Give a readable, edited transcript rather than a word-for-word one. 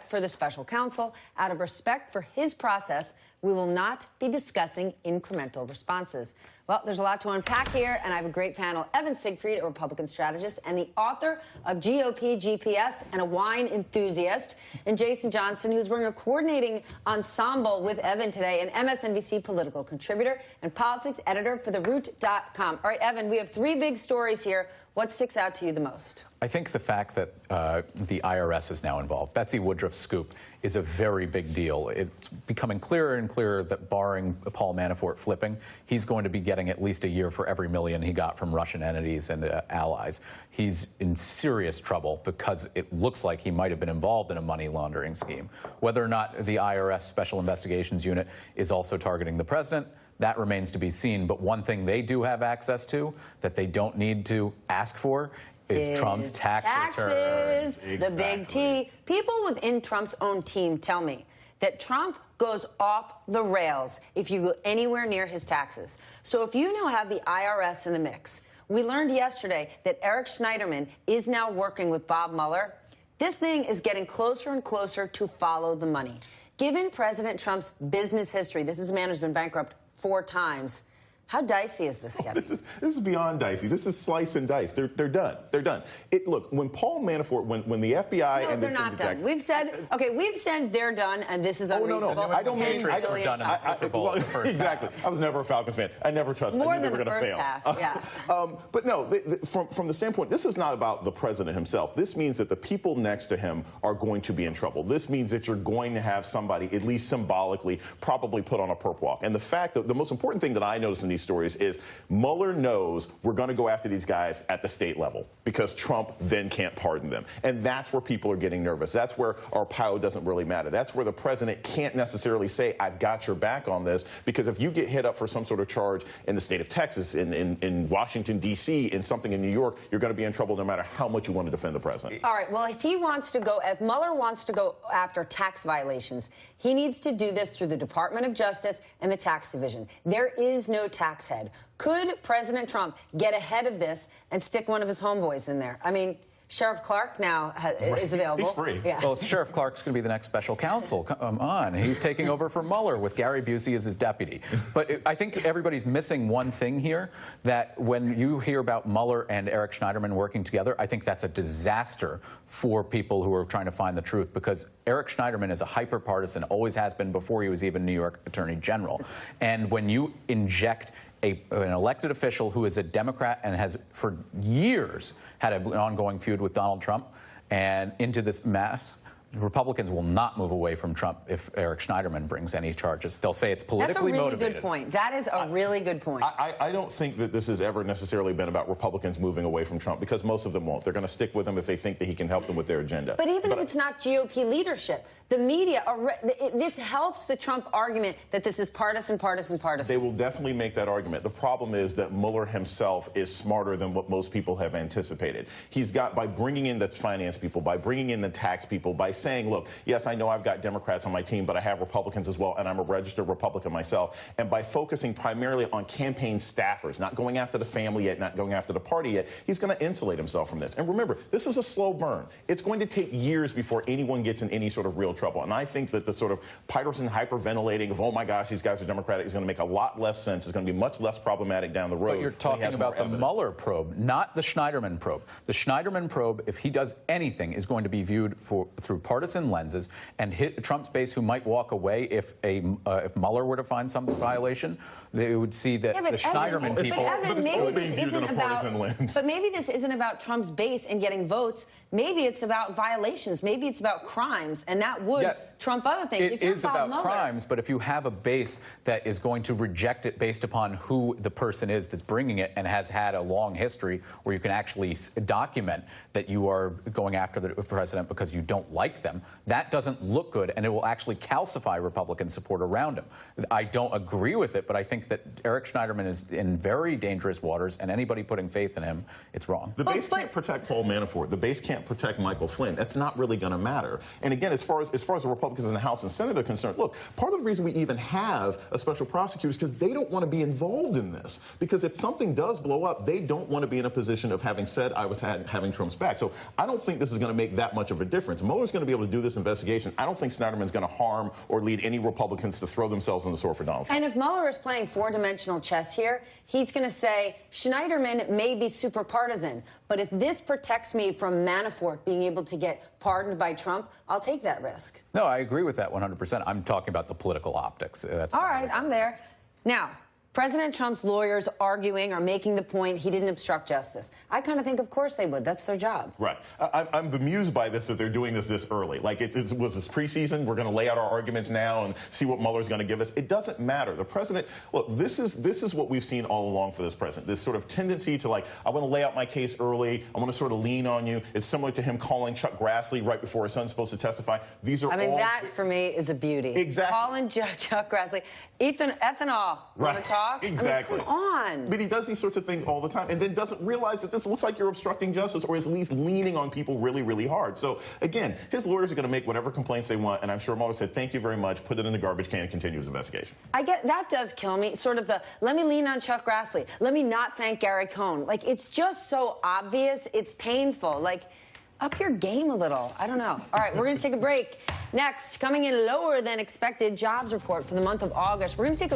for the special counsel. Out of respect for his process, we will not be discussing incremental responses. Well, there's a lot to unpack here, and I have a great panel. Evan Siegfried, a Republican strategist and the author of GOP GPS and a wine enthusiast, and Jason Johnson, who's wearing a coordinating ensemble with Evan today, an MSNBC political contributor and politics editor for TheRoot.com. All right, Evan, we have three big stories here. What sticks out to you the most? I think the fact that the IRS is now involved, Betsy Woodruff's scoop, is a very big deal. It's becoming clearer and clearer that barring Paul Manafort flipping, he's going to be getting at least a year for every million he got from Russian entities and allies. He's in serious trouble because it looks like he might have been involved in a money laundering scheme. Whether or not the IRS Special Investigations Unit is also targeting the president, that remains to be seen. But one thing they do have access to that they don't need to ask for is Trump's tax returns. Exactly. The big T. People within Trump's own team tell me that Trump goes off the rails if you go anywhere near his taxes. So if you now have the IRS in the mix, we learned yesterday that Eric Schneiderman is now working with Bob Mueller. This thing is getting closer and closer to follow the money. Given President Trump's business history, this is a man who's been bankrupt 4 times. How dicey is this getting? This is beyond dicey. This is slice and dice. They're done. They're done. Look, when Paul Manafort, when the FBI no, and they're not done. We've said they're done, and this is unreasonable. No. I don't mean Patriots were done in the Super Bowl in the first exactly. half. I was never a Falcons fan. I never trusted. More I knew than they were the going to first fail. half. Yeah. But no, from the standpoint, this is not about the president himself. This means that the people next to him are going to be in trouble. This means that you're going to have somebody, at least symbolically, probably put on a perp walk. And the fact that the most important thing that I notice in these stories is Mueller knows we're going to go after these guys at the state level because Trump then can't pardon them. And that's where people are getting nervous. That's where Arpaio doesn't really matter. That's where the president can't necessarily say, I've got your back on this, because if you get hit up for some sort of charge in the state of Texas, in Washington, D.C., in something in New York, you're going to be in trouble no matter how much you want to defend the president. All right. Well, if Mueller wants to go after tax violations, he needs to do this through the Department of Justice and the tax division. There is no tax head. Could President Trump get ahead of this and stick one of his homeboys in there? I mean, Sheriff Clark now is available. He's free. Yeah. Well, Sheriff Clark's going to be the next special counsel. Come on. He's taking over for Mueller with Gary Busey as his deputy. But I think everybody's missing one thing here, that when you hear about Mueller and Eric Schneiderman working together, I think that's a disaster for people who are trying to find the truth, because Eric Schneiderman is a hyper-partisan, always has been before he was even New York Attorney General. And when you inject an elected official who is a Democrat and has for years had an ongoing feud with Donald Trump and into this mess, Republicans will not move away from Trump if Eric Schneiderman brings any charges. They'll say it's politically motivated. That's a really good point. That is a really good point. I don't think that this has ever necessarily been about Republicans moving away from Trump, because most of them won't. They're going to stick with him if they think that he can help them with their agenda. But even if it's not GOP leadership, the media, this helps the Trump argument that this is partisan. They will definitely make that argument. The problem is that Mueller himself is smarter than what most people have anticipated. He's got, by bringing in the finance people, by bringing in the tax people, by saying, look, yes, I know I've got Democrats on my team, but I have Republicans as well, and I'm a registered Republican myself. And by focusing primarily on campaign staffers, not going after the family yet, not going after the party yet, he's going to insulate himself from this. And remember, this is a slow burn. It's going to take years before anyone gets in any sort of real trouble. And I think that the sort of partisan hyperventilating of, oh my gosh, these guys are Democratic, is going to make a lot less sense. It's going to be much less problematic down the road. But you're talking about the Mueller probe, not the Schneiderman probe. The Schneiderman probe, if he does anything, is going to be viewed through partisan lenses and hit Trump's base, who might walk away if Mueller were to find some violation. They would see that the Schneiderman people. But Evan, maybe this isn't about Trump's base and getting votes. Maybe it's about violations. Maybe it's about crimes, and that would trump other things. It is about crimes, but if you have a base that is going to reject it based upon who the person is that's bringing it and has had a long history where you can actually document that you are going after the president because you don't like them, that doesn't look good, and it will actually calcify Republican support around him. I don't agree with it, but I think that Eric Schneiderman is in very dangerous waters, and anybody putting faith in him, it's wrong. The base can't protect Paul Manafort. The base can't protect Michael Flynn. That's not really going to matter. And again, as far as the Republicans in the House and Senate are concerned, look, part of the reason we even have a special prosecutor is because they don't want to be involved in this. Because if something does blow up, they don't want to be in a position of having said I was having Trump's back. So I don't think this is going to make that much of a difference. Mueller's going to to be able to do this investigation, I don't think Schneiderman's going to harm or lead any Republicans to throw themselves in the sword for Donald Trump. And if Mueller is playing four-dimensional chess here, he's going to say, Schneiderman may be super partisan, but if this protects me from Manafort being able to get pardoned by Trump, I'll take that risk. No, I agree with that 100%. I'm talking about the political optics. That's All right, I'm there. Now, President Trump's lawyers arguing or making the point he didn't obstruct justice. I kind of think, of course, they would. That's their job. Right. I'm bemused by this, that they're doing this early. Like, it was this preseason. We're going to lay out our arguments now and see what Mueller's going to give us. It doesn't matter. The president, look, this is what we've seen all along for this president. This sort of tendency to, like, I want to lay out my case early. I want to sort of lean on you. It's similar to him calling Chuck Grassley right before his son's supposed to testify. These are all... that, for me, is a beauty. Exactly. Calling Chuck Grassley. Ethanol. Right. Want to talk? Exactly. I mean, come on. But he does these sorts of things all the time and then doesn't realize that this looks like you're obstructing justice or is at least leaning on people really, really hard. So, again, his lawyers are going to make whatever complaints they want, and I'm sure Mueller said, thank you very much, put it in the garbage can and continue his investigation. I get that does kill me. Sort of the, let me lean on Chuck Grassley. Let me not thank Gary Cohn. Like, it's just so obvious. It's painful. Like, up your game a little. I don't know. All right, we're going to take a break. Next, coming in lower than expected jobs report for the month of August. We're going to take a